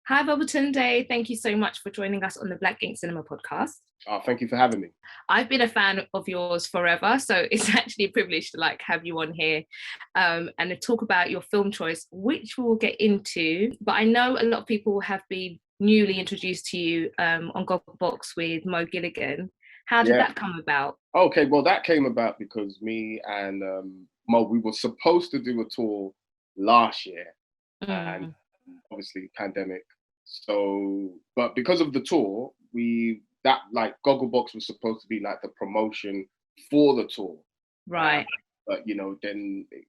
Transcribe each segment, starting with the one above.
Hi, Babatunde. Thank you so much for joining us on the Black Ink Cinema podcast. Oh, thank you for having me. I've been a fan of yours forever, so it's actually a privilege to have you on here and to talk about your film choice, which we'll get into. But I know a lot of people have been newly introduced to you on Gogglebox with Mo Gilligan. How did that come about? Okay, well, that came about because me and Mo, we were supposed to do a tour last year, and obviously pandemic. So, but because of the tour, Gogglebox was supposed to be like the promotion for the tour, right? But then it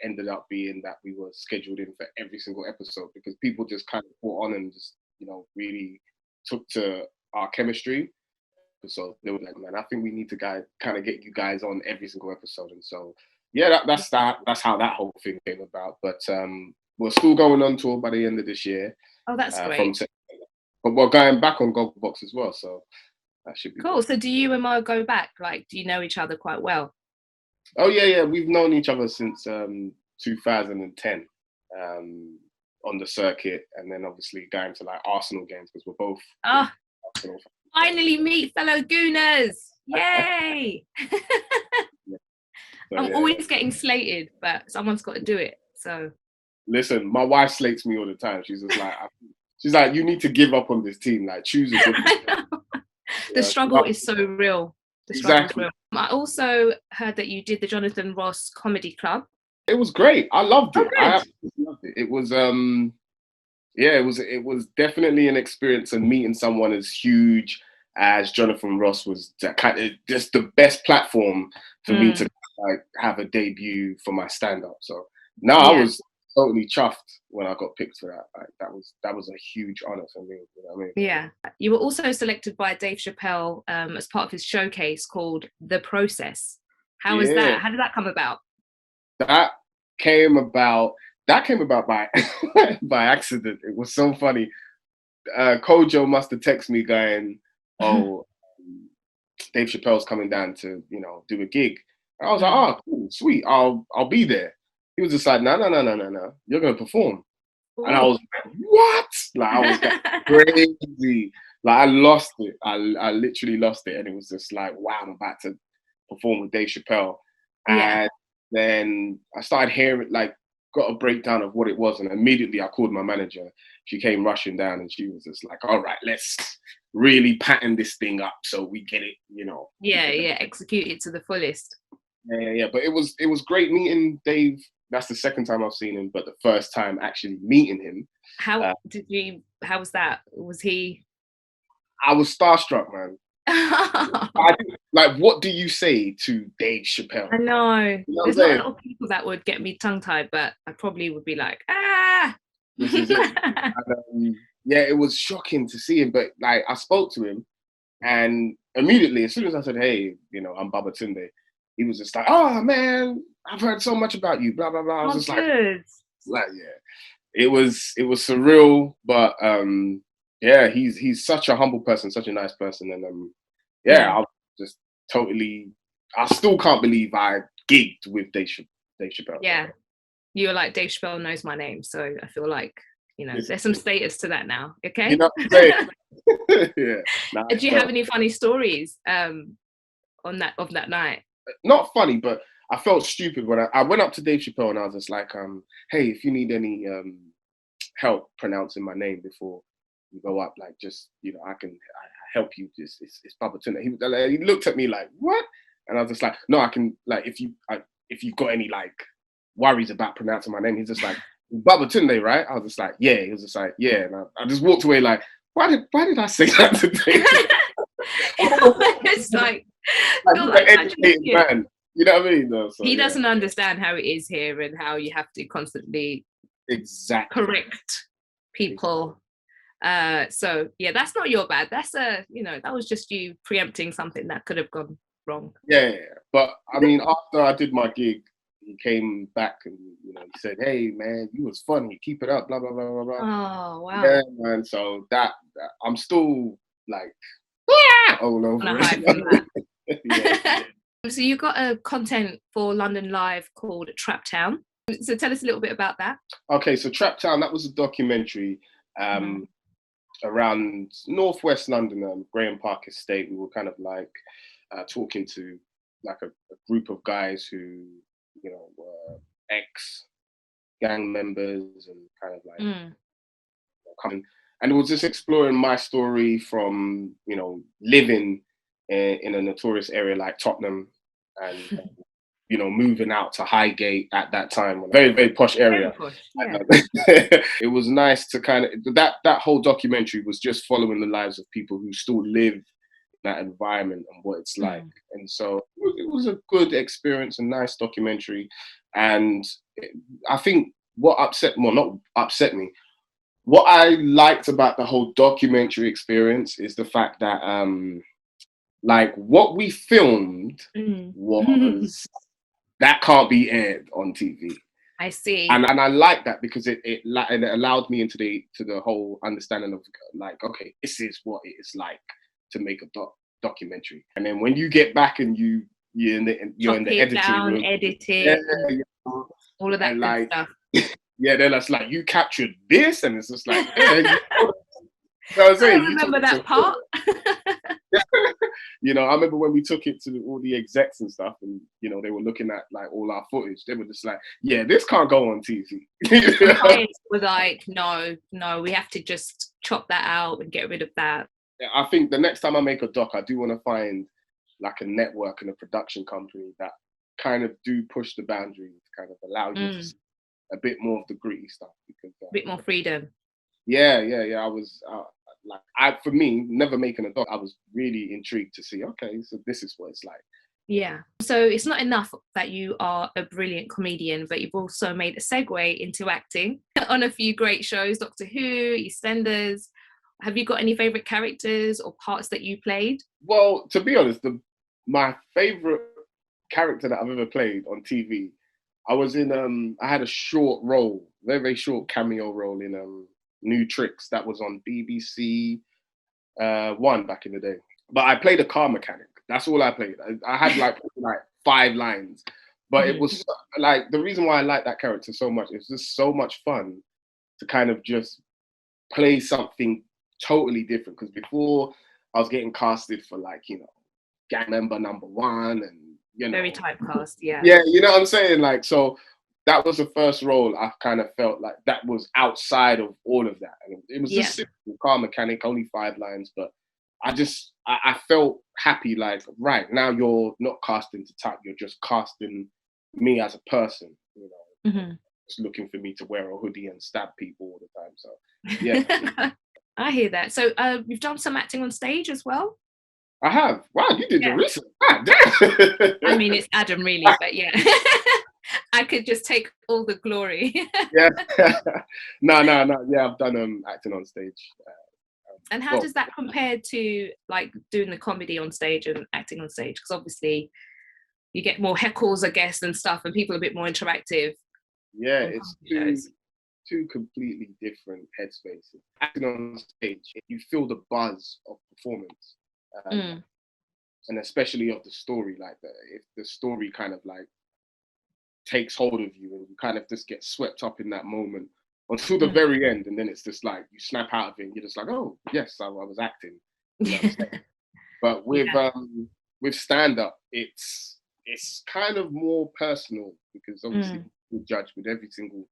ended up being that we were scheduled in for every single episode because people just kind of caught on and just really took to our chemistry. So they were like, man, I think we need to kind of get you guys on every single episode. And so, yeah, that's how that whole thing came about. But we're still going on tour by the end of this year. Oh, that's great. From September. But we're going back on Gogglebox as well. So that should be cool. Good. So do you and Mo go back? Do you know each other quite well? Oh, yeah. We've known each other since 2010 on the circuit. And then obviously going to Arsenal games because we're both Arsenal fans. Finally meet fellow Gooners! Yay! I'm always getting slated, but someone's got to do it. So listen, my wife slates me all the time. She's just like, you need to give up on this team. Choose a different. The struggle is so real. Exactly. Real. I also heard that you did the Jonathan Ross Comedy Club. It was great. I loved it. I absolutely loved it. It was it was definitely an experience, and meeting someone as huge as Jonathan Ross was kind of just the best platform for me to have a debut for my stand-up. So I was totally chuffed when I got picked for that. That was a huge honor for me. You know what I mean? Yeah. You were also selected by Dave Chappelle as part of his showcase called The Process. How was that? How did that come about? That came about by by accident. It was so funny. Kojo must have texted me going, "Oh, Dave Chappelle's coming down to do a gig." I was like, "Oh, cool, sweet. I'll be there." He was just like, "No, you're gonna perform." Ooh. And I was like, "What?" I was crazy. I lost it. I literally lost it, and it was just like, "Wow, I'm about to perform with Dave Chappelle." And then I started hearing, got a breakdown of what it was, and immediately I called my manager. She came rushing down, and she was just like, "All right, let's really pattern this thing up so we get it, execute it to the fullest." Yeah. But it was great meeting Dave. That's the second time I've seen him, but the first time actually meeting him. How was that? Was he? I was starstruck, man. What do you say to Dave Chappelle? I know. There's not a lot of people that would get me tongue-tied, but I probably would be like, ah! This is it. And, it was shocking to see him, but I spoke to him, and immediately, as soon as I said, "Hey, I'm Babatunde," he was just like, "Oh man, I've heard so much about you, blah blah blah." I was just it was surreal, but he's such a humble person, such a nice person, and I just totally, I still can't believe I gigged with Dave Chappelle. Yeah, you were like, Dave Chappelle knows my name, so I feel like there's some status to that now. Okay. You know what I'm saying? Did you have any funny stories of that night? Not funny, but I felt stupid when I went up to Dave Chappelle and I was just like, "Hey, if you need any help pronouncing my name before you go up, I help you. It's Babatunde." He looked at me like, "What?" And I was just like, "No, I can, if you've got any worries about pronouncing my name." He's just like, "Babatunde, right?" I was just like, "Yeah." He was just like, "Yeah." And I just walked away like, why did I say that today? It's like educated man. You know what I mean? No, so, he doesn't understand how it is here and how you have to constantly correct people. So that's not your bad. That's that was just you preempting something that could have gone wrong. Yeah. But I mean, after I did my gig, he came back and he said, "Hey man, you was funny. Keep it up." Blah blah blah blah blah. Oh wow. Yeah, man. So that I'm still all over it. So you got a content for London Live called Trap Town. So tell us a little bit about that. Okay, so Trap Town, that was a documentary around northwest London, Graham Park Estate. We were kind of like talking to like a group of guys who, you know, were ex gang members and kind of like coming, and it was just exploring my story from, you know, living in a notorious area like Tottenham, and you know, moving out to Highgate at that time, very, very posh area. Very posh, yeah. It was nice to kind of, that whole documentary was just following the lives of people who still live in that environment and what it's like. And so it was a good experience, a nice documentary. And I think what not upset me, what I liked about the whole documentary experience is the fact that like what we filmed was that can't be aired on TV. I see. And I like that because it allowed me into the whole understanding of like, okay, this is what it is like to make a documentary. And then when you get back and you're in the editing room, editing, all of that good like, stuff. Yeah, then it's like you captured this, and it's just like, yeah, you know what I'm saying? I remember that part. You know, I remember when we took it to all the execs and stuff, and you know, they were looking at like all our footage. They were just like, "Yeah, this can't go on TV." Clients were like, "No, we have to just chop that out and get rid of that." Yeah, I think the next time I make a doc, I do want to find like a network and a production company that kind of do push the boundaries, kind of allow you to see a bit more of the gritty stuff, because a bit more freedom. Yeah. I was for me, never making a doc, I was really intrigued to see, okay, so this is what it's like. Yeah. So it's not enough that you are a brilliant comedian, but you've also made a segue into acting on a few great shows, Doctor Who, EastEnders. Have you got any favorite characters or parts that you played? Well, to be honest, my favorite character that I've ever played on TV, I was in I had a short role, very, very short cameo role in New Tricks that was on BBC One back in the day. But I played a car mechanic. That's all I played. I had like 5 lines, but it was like, the reason why I like that character so much, it's just so much fun to kind of just play something totally different. Because before I was getting casted for like, you know, gang member number 1, and you know, very typecast, yeah. Yeah, you know what I'm saying? Like, so that was the first role I kind of felt like that was outside of all of that. And it was just simple car mechanic, only 5 lines, but I felt happy, like, right, now you're not casting to type, you're just casting me as a person, you know, just looking for me to wear a hoodie and stab people all the time. So, yeah. I hear that. So you've done some acting on stage as well? I have. Wow, you did your research. Ah, damn. I mean, it's Adam, really, but yeah. I could just take all the glory. Yeah. No. Yeah, I've done acting on stage. And how does that compare to like doing the comedy on stage and acting on stage? Because obviously you get more heckles, I guess, and stuff, and people are a bit more interactive. Yeah, it's two completely different headspaces. Acting on stage, you feel the buzz of performance. And especially of the story, like if the story kind of like takes hold of you and you kind of just get swept up in that moment until the very end, and then it's just like you snap out of it and you're just like, oh yes, I was acting. You know. But with stand-up, it's kind of more personal, because obviously you judge with every single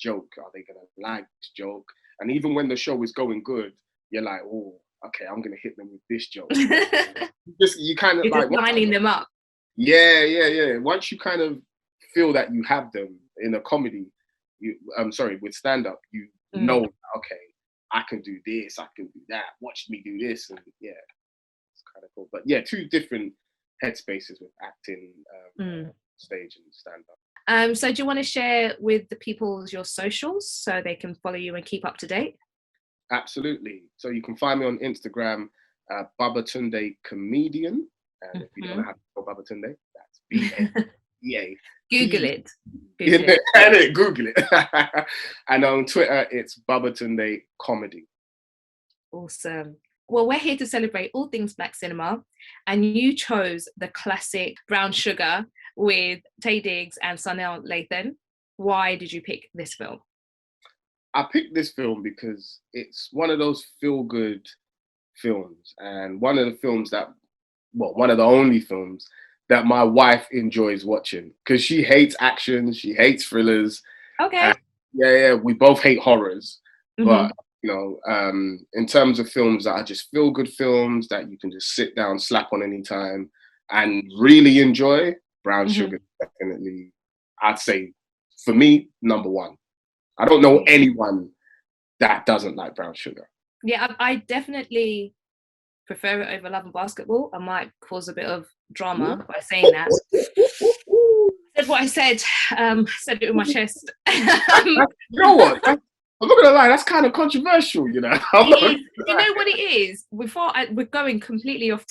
joke. Are they gonna like this joke? And even when the show is going good, you're like, oh, okay, I'm gonna hit them with this joke. you kind of you're like just lining them up. Yeah. Once you kind of feel that you have them in a comedy, with stand-up, you know, okay, I can do this, I can do that. Watch me do this, and yeah, it's kind of cool. But yeah, two different headspaces with acting, stage and stand-up. So do you want to share with the people your socials so they can follow you and keep up to date? Absolutely. So you can find me on Instagram, Babatunde Comedian. And if you don't know how to spell Babatunde, that's B-A. Google it. Google it. And on Twitter, it's Babatunde Comedy. Awesome. Well, we're here to celebrate all things Black cinema, and you chose the classic Brown Sugar with Taye Diggs and Sanaa Lathan. Why did you pick this film? I picked this film because it's one of those feel-good films, and one of the films that, well, one of the only films that my wife enjoys watching, because she hates action, she hates thrillers. Okay. Yeah, we both hate horrors, Mm-hmm. but you know, in terms of films that are just feel-good films that you can just sit down, slap on any time, and really enjoy, Brown Mm-hmm. Sugar definitely, I'd say, for me, number one. I don't know anyone that doesn't like Brown Sugar. Yeah, I definitely prefer it over Love and Basketball. I might cause a bit of drama by saying that. Said what I said. Said it with my chest. You know what? I'm not gonna lie, that's kind of controversial, you know. It is, you know what it is? We're going completely off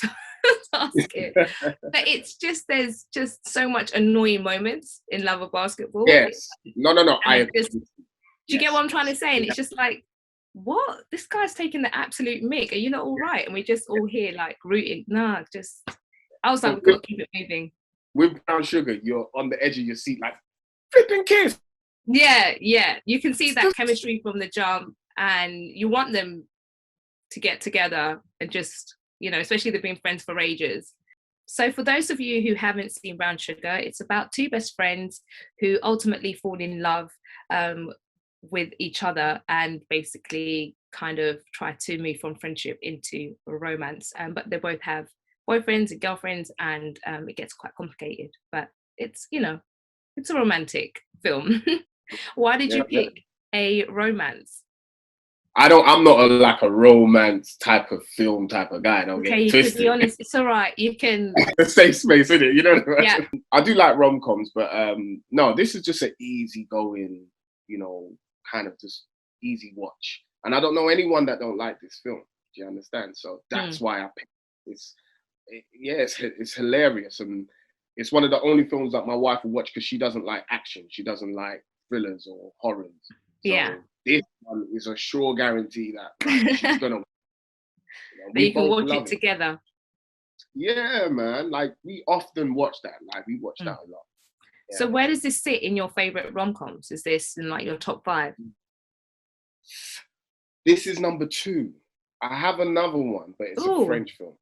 task here, but it's just, there's just so much annoying moments in Love and Basketball. Yes. No. I agree. Do you get what I'm trying to say? And it's just like, what? This guy's taking the absolute mick. Are you not all right? And we just all here like rooting. Nah, just, I was like, we've got to keep it moving. With Brown Sugar, you're on the edge of your seat, like, flipping kiss. Yeah. You can see that chemistry from the jump, and you want them to get together and just, you know, especially they've been friends for ages. So for those of you who haven't seen Brown Sugar, it's about two best friends who ultimately fall in love with each other and basically kind of try to move from friendship into a romance. But they both have boyfriends and girlfriends, and it gets quite complicated. But it's, you know, it's a romantic film. Why did you pick a romance? I'm not like a romance type of film type of guy. Don't Okay, get twisted. You can be honest. It's all right. You can. Safe space, isn't it? You know. Yeah. I do like rom-coms, but no, this is just an easy going, you know, kind of just easy watch. And I don't know anyone that don't like this film. Do you understand? So that's why I picked it's hilarious, and it's one of the only films that my wife will watch because she doesn't like action. She doesn't like thrillers or horrors. So this one is a sure guarantee that she's gonna. But you can watch it together. Yeah, man. Like we often watch that. Like we watch that a lot. Yeah. So where does this sit in your favorite rom-coms? Is this in like your top 5? This is number 2. I have another one, but it's a French film.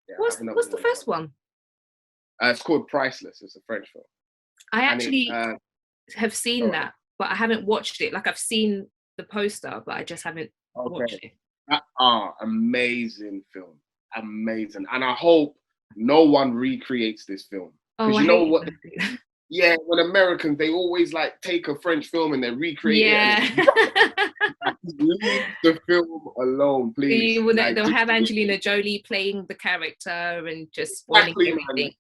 Yeah, what's the first one? It's called Priceless. It's a French film. I actually have seen that, but I haven't watched it. Like I've seen the poster, but I just haven't watched it. Amazing film. Amazing. And I hope no one recreates this film. Oh, you know what? Yeah, when Americans, they always like take a French film and they recreate it. Leave the film alone, please. They'll have Angelina Jolie playing the character and just spoiling everything.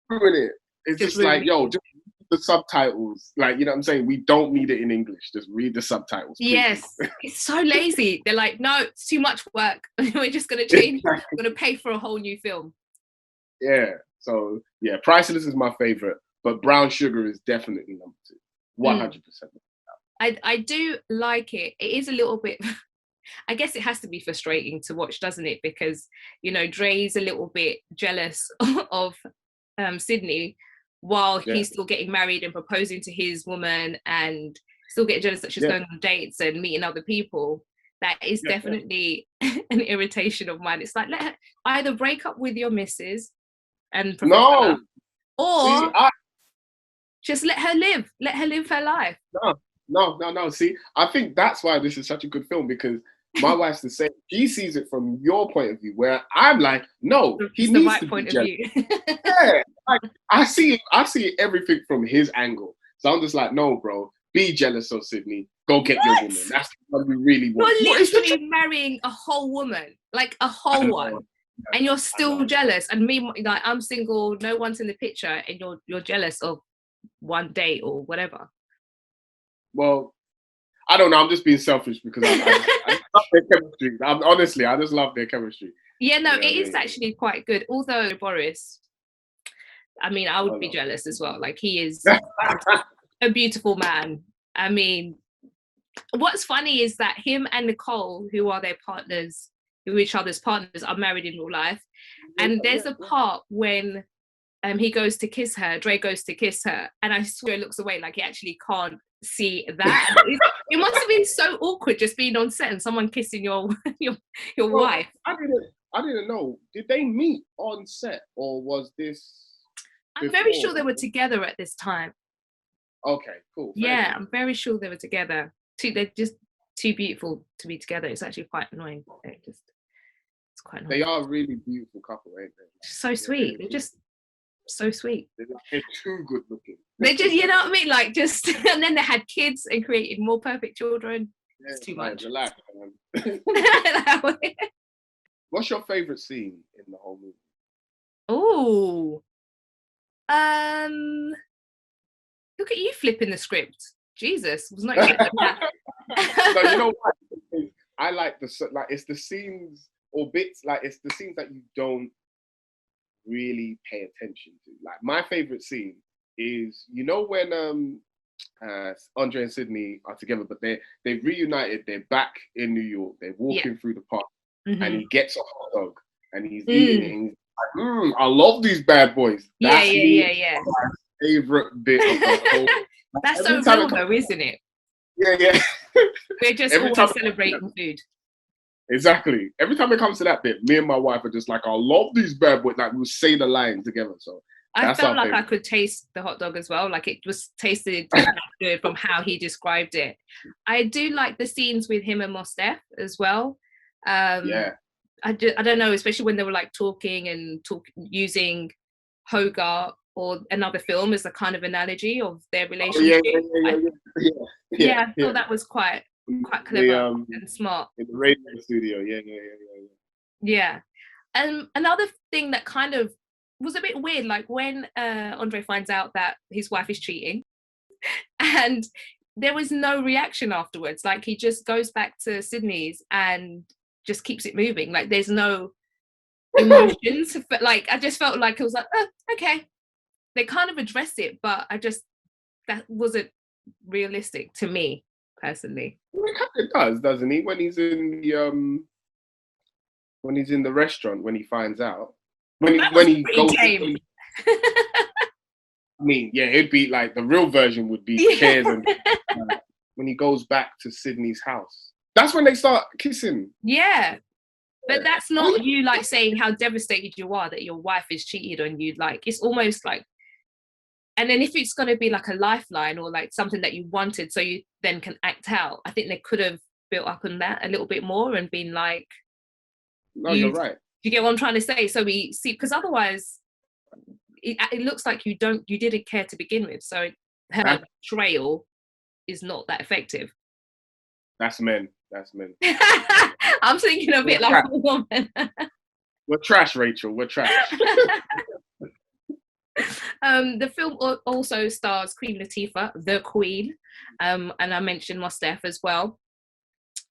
Ruin it. It's just like, yo, just read the subtitles. Like, you know what I'm saying? We don't need it in English. Just read the subtitles. Please. Yes. It's so lazy. They're like, no, it's too much work. We're just going to change. We're going to pay for a whole new film. Yeah. So, yeah, Priceless is my favorite. But Brown Sugar is definitely number 2. 100%. I do like it. It is a little bit, I guess it has to be frustrating to watch, doesn't it? Because, you know, Dre's a little bit jealous of Sydney while he's still getting married and proposing to his woman, and still getting jealous that she's going on dates and meeting other people. That is definitely an irritation of mine. It's like, let her either break up with your missus and or just let her live her life. No. See, I think that's why this is such a good film, because my wife's the same. She sees it from your point of view, where I'm like, no, he needs to be jealous. Yeah, like, I see everything from his angle. So I'm just like, no, bro, be jealous of Sydney. Go get your woman. That's what we really want. You're literally marrying a whole woman, like a whole one. And you're still jealous, and me, like, I'm single, no one's in the picture, and you're jealous of one date or whatever. Well, I don't know. I'm just being selfish because I love their chemistry. Honestly, I just love their chemistry. Yeah, no, it is actually quite good. Although Boris, I mean, I would be jealous as well. Like, he is a beautiful man. I mean, what's funny is that him and Nicole, who are their partners, who each other's partners, are married in real life. And there's a part when he goes to kiss her, Dre goes to kiss her, and I swear looks away, like he actually can't see that. It must have been so awkward just being on set and someone kissing your wife. I didn't know. Did they meet on set, or was this I'm very sure they were together at this time. Okay, cool. Yeah, I'm very sure they were together. They're just too beautiful to be together. It's actually quite annoying. It's quite annoying. They are a really beautiful couple, ain't they? So sweet. They're just so sweet. They're too good looking. They just, you know what I mean? Like, just, and then they had kids and created more perfect children. Yeah, it's too much. Relax, man. What's your favorite scene in the whole movie? Oh, look at you flipping the script. Jesus, was not expecting that. No, you know what? I like it's the scenes or bits, like it's the scenes that you don't really pay attention to. Like my favorite scene is, you know, when Andre and Sydney are together, but they've reunited. They're back in New York. They're walking through the park, and he gets a hot dog and he's eating it. And he's like, I love these bad boys. That's yeah. My favorite bit of the whole. That's so real, though, isn't it? Yeah. We're just always celebrating food. Exactly. Every time it comes to that bit, me and my wife are just like, I love these bad boys. Like, we'll say the line together. So I felt like I could taste the hot dog as well. Like it was tasted good from how he described it. I do like the scenes with him and Mostef as well. I don't know, especially when they were like talking using Hogarth or another film as a kind of analogy of their relationship. I thought that was quite clever and smart. In the radio studio, yeah. Another thing that kind of was a bit weird, like when Andre finds out that his wife is cheating, and there was no reaction afterwards. Like he just goes back to Sydney's and just keeps it moving. Like there's no emotions. But like I just felt like it was like, oh, okay. They kind of addressed it, but that wasn't realistic to me personally. It does, doesn't he? When he's in the restaurant, when he finds out, when he goes. I mean, yeah, it'd be like the real version would be chairs and when he goes back to Sydney's house. That's when they start kissing. Yeah. But that's not you like saying how devastated you are that your wife is cheated on you. Like it's almost like, and then if it's going to be like a lifeline or like something that you wanted so you then can act out, I think they could have built up on that a little bit more and been like, no, you're right. You get what I'm trying to say? So we see, because otherwise it looks like you didn't care to begin with. So her betrayal is not that effective. That's men. I'm thinking a bit like a woman. We're trash, Rachel. We're trash. The film also stars Queen Latifah, the Queen, and I mentioned Mostef as well.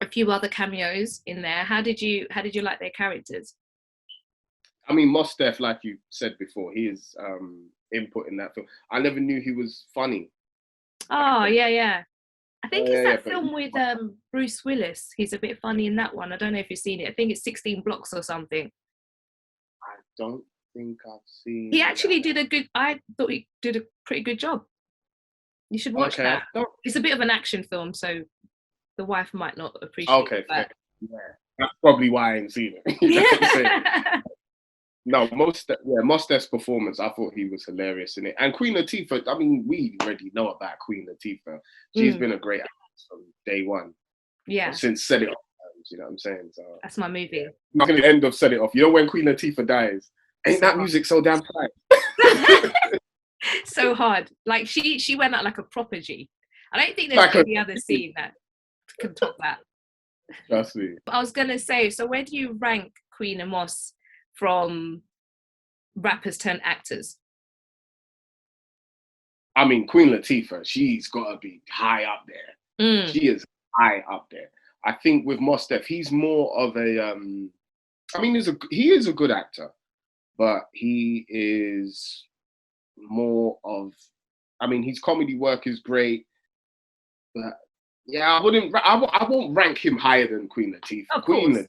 A few other cameos in there. How did you like their characters? I mean, Mostef, like you said before, he is input in that film. I never knew he was funny. Oh yeah. I think it's that film with Bruce Willis. He's a bit funny in that one. I don't know if you've seen it. I think it's 16 Blocks or something. I don't think I've seen. He actually I thought he did a pretty good job. You should watch that. It's a bit of an action film, so the wife might not appreciate it. Okay, yeah. That's probably why I ain't seen it. No, Mostef's performance, I thought he was hilarious in it. And Queen Latifah, I mean, we already know about Queen Latifah. She's been a great actress from day one. Yeah. Since Set It Off, you know what I'm saying? So that's my movie. Not gonna end of Set It Off. You know when Queen Latifah dies, ain't that music so damn tight? So hard. Like she went out like a proper G. I don't think there's any other scene that can top that. Trust me. I was gonna say, so where do you rank Queen and Moss from rappers turned actors? I mean, Queen Latifah, she's got to be high up there. She is high up there. I think with Mostef, he's more of a, I mean, he is a good actor, but he is more of, I mean, his comedy work is great, but yeah, I won't rank him higher than Queen Latifah. Of course.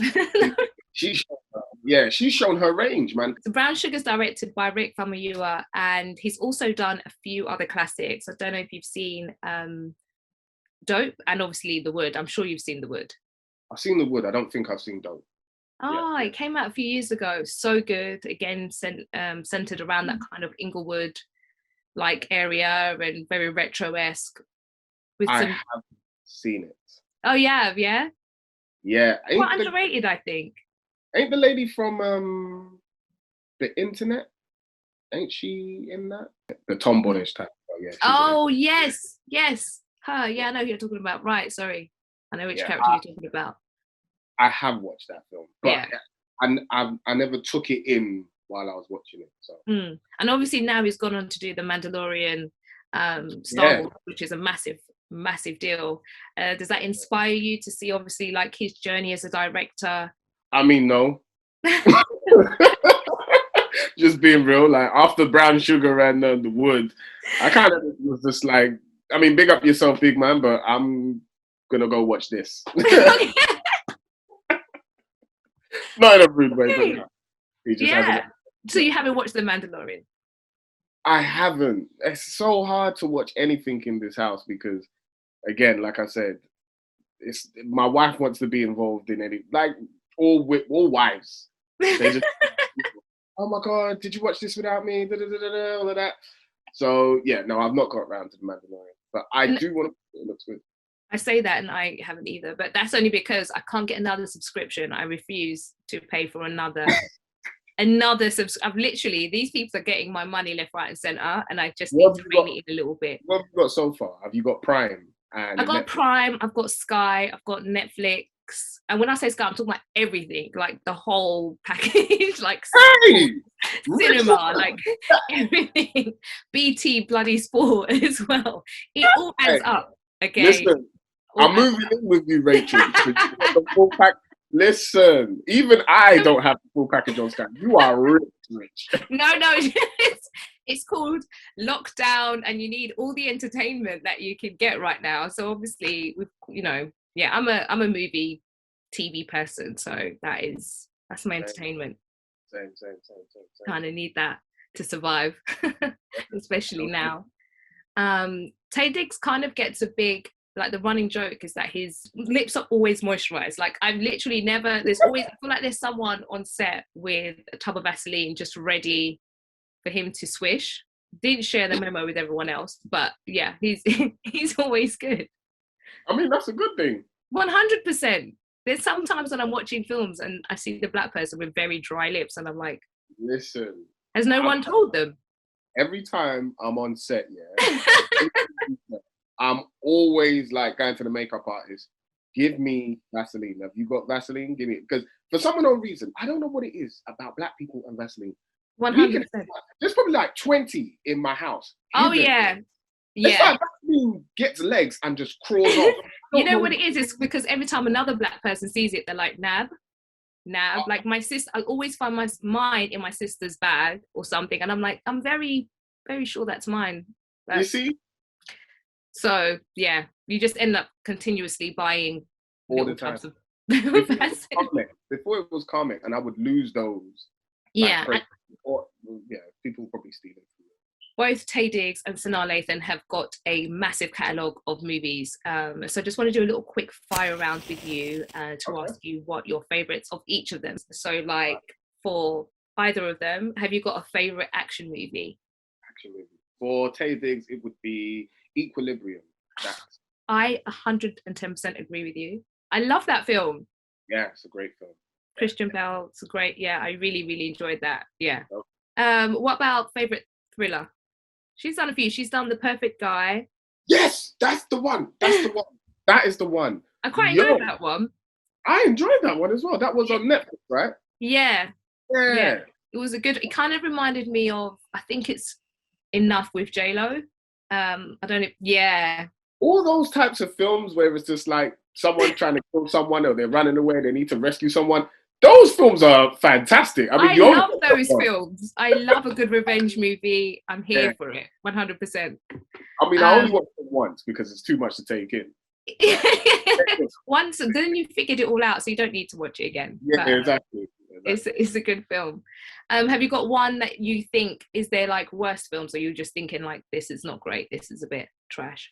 Latifah, she showed her Yeah, she's shown her range, man. So Brown Sugar's directed by Rick Famuyiwa, and he's also done a few other classics. I don't know if you've seen Dope and obviously The Wood. I'm sure you've seen The Wood. I've seen The Wood. I don't think I've seen Dope. Oh, it came out a few years ago. So good. Again, centered around that kind of Inglewood like area and very retro-esque. I have seen it. Oh, yeah. Yeah. Quite underrated, I think. Ain't the lady from the internet? Ain't she in that? The tomboyish type. Oh, yes. Her. Yeah, I know who you're talking about. Right, sorry. I know which character you're talking about. I have watched that film, but I never took it in while I was watching it. So, and obviously now he's gone on to do the Mandalorian Star Wars, which is a massive deal. Does that inspire you to see, obviously, like his journey as a director? I mean, no. Just being real, like after Brown Sugar and The Wood, I kind of was just like, I mean, big up yourself, big man, but I'm gonna go watch this. Not in a rude way, but so you haven't watched The Mandalorian? I haven't. It's so hard to watch anything in this house because, again, like I said, it's my wife wants to be involved in any, like all wives. They just, oh my God, did you watch this without me? All of that. So yeah, no, I've not got around to The Mandalorian, but I do want to. It looks good. I say that and I haven't either, but that's only because I can't get another subscription. I refuse to pay for another I've literally, these people are getting my money left, right and center, and I just need to rein it in a little bit. What have you got so far? Have you got Prime? I've got Netflix. Prime, I've got Sky, I've got Netflix. And when I say Sky, I'm talking about everything, like the whole package, like cinema, like everything. BT bloody sport as well. It all adds up. Okay. Listen, I'm moving in with you, Rachel. The full pack. Listen, even I don't have the full package on Sky. You are rich. No, it's called lockdown, and you need all the entertainment that you can get right now. So obviously, I'm a movie TV person, so that's my entertainment. Same. Kind of need that to survive, especially now. Tay Diggs kind of gets a big, like the running joke is that his lips are always moisturized. Like I've literally never, I feel like there's someone on set with a tub of Vaseline just ready for him to swish. Didn't share the memo with everyone else, but yeah, he's always good. I mean, that's a good thing. 100%. There's sometimes when I'm watching films and I see the black person with very dry lips and I'm like, listen, has no one told them? Every time I'm on set, I'm always like going to the makeup artist, give me Vaseline. Have you got Vaseline? Give me it. Because for some unknown reason, I don't know what it is about black people and Vaseline. 100%. There's probably like 20 in my house. Oh, yeah. It's like Vaseline gets legs and just crawls off. You know what it is? It's because every time another black person sees it, they're like, Nab. Like my sister, I always find mine in my sister's bag or something. And I'm like, I'm very, very sure that's mine. You see? So yeah, you just end up continuously buying all the time. Before it was comic, and I would lose those. Yeah. People probably steal it. Both Tay Diggs and Sanaa Lathan have got a massive catalogue of movies. So I just want to do a little quick fire round with you to ask you what your favourites of each of them. So like for either of them, have you got a favourite action movie? Action movie. For Tay Diggs, it would be Equilibrium. I 110% agree with you. I love that film. Yeah, it's a great film. Christian Bale, it's great. Yeah, I really, really enjoyed that. Yeah. What about favourite thriller? She's done a few. She's done The Perfect Guy. Yes, that's the one. That is the one. I quite enjoyed that one. I enjoyed that one as well. That was on Netflix, right? Yeah. It was it kind of reminded me of, I think it's Enough with J-Lo. I don't know. Yeah. All those types of films where it's just like someone trying to kill someone or they're running away, they need to rescue someone. Those films are fantastic. I mean, I love those films. I love a good revenge movie. I'm here for it, 100%. I mean, I only watched it once because it's too much to take in. Once, then you figured it all out, so you don't need to watch it again. Yeah, exactly. It's a good film. Have you got one that you think is there like worst films, or you just thinking like this is not great, this is a bit trash?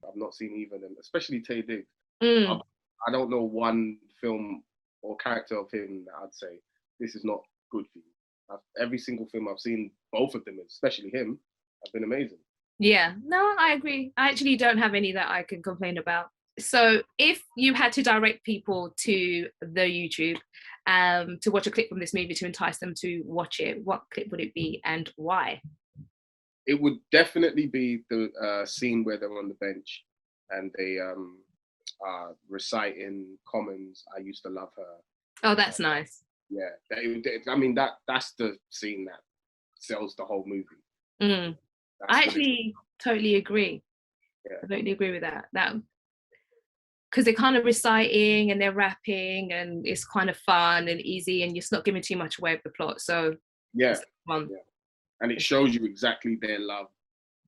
I've not seen either of them, especially Tay Diggs. Mm. I don't know one film or character of him that I'd say this is not good for you. Every single film I've seen, both of them, especially him, have been amazing. Yeah, no, I agree. I actually don't have any that I can complain about. So if you had to direct people to the YouTube to watch a clip from this movie to entice them to watch it, what clip would it be and why? It would definitely be the scene where they're on the bench and they are reciting Common's "I Used to Love Her." Oh, that's nice. Yeah, I mean that's the scene that sells the whole movie. Mm. I actually totally agree. Yeah. I totally agree with that. Because they're kind of reciting and they're rapping and it's kind of fun and easy and it's not giving too much away of the plot. So yeah, fun. yeah. And it shows you exactly their love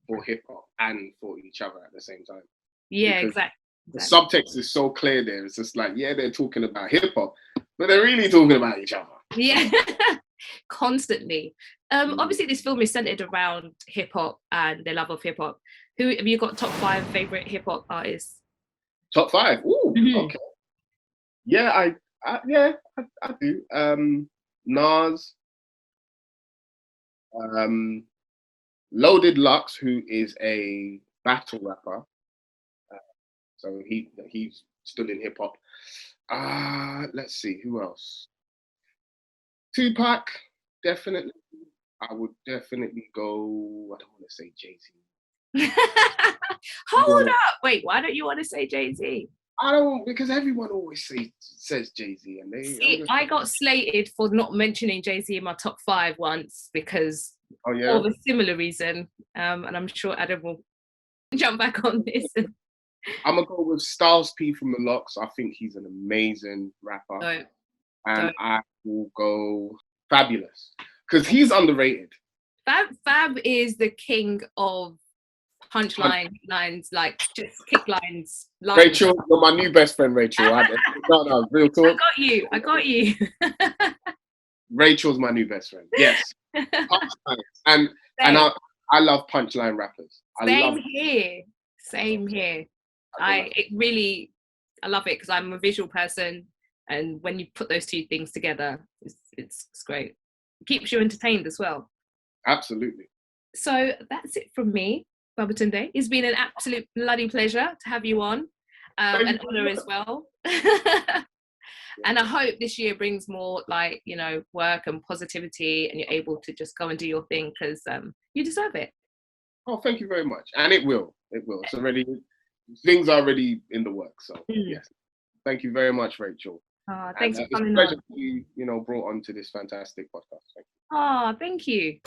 for hip hop and for each other at the same time. Yeah, because exactly. The subtext is so clear there. It's just like, yeah, they're talking about hip hop, but they're really talking about each other. Yeah, constantly. Obviously, this film is centered around hip hop and their love of hip hop. Who have you got top 5 favorite hip hop artists? Top 5. Ooh, okay. Yeah, I do. Nas, Loaded Lux, who is a battle rapper. So he's still in hip hop. Let's see, who else? Tupac, definitely. I would definitely go. I don't want to say Jay-Z. Hold up! Wait, why don't you want to say Jay-Z? I don't, because everyone always says Jay-Z, and See, I got slated for not mentioning Jay-Z in my top 5 once because of a similar reason. And I'm sure Adam will jump back on this. I'm gonna go with Styles P from the Locks. I think he's an amazing rapper. I will go Fabulous because he's underrated. Fab is the king of punchline lines, like just kick lines. Rachel, you're my new best friend, Rachel. No, real talk. I got you. Rachel's my new best friend. Yes. and I love punchline rappers. Same here. I love it because I'm a visual person, and when you put those two things together, it's great. It keeps you entertained as well. Absolutely. So that's it from me, Babatunde. It's been an absolute bloody pleasure to have you on, an honor as well. And I hope this year brings more work and positivity, and you're able to just go and do your thing because you deserve it. Oh, thank you very much. And it will. It's already, things are already in the works. So yes, thank you very much, Rachel. Thanks for coming on. It's a pleasure to be, brought on to this fantastic podcast. Thank you. Thank you.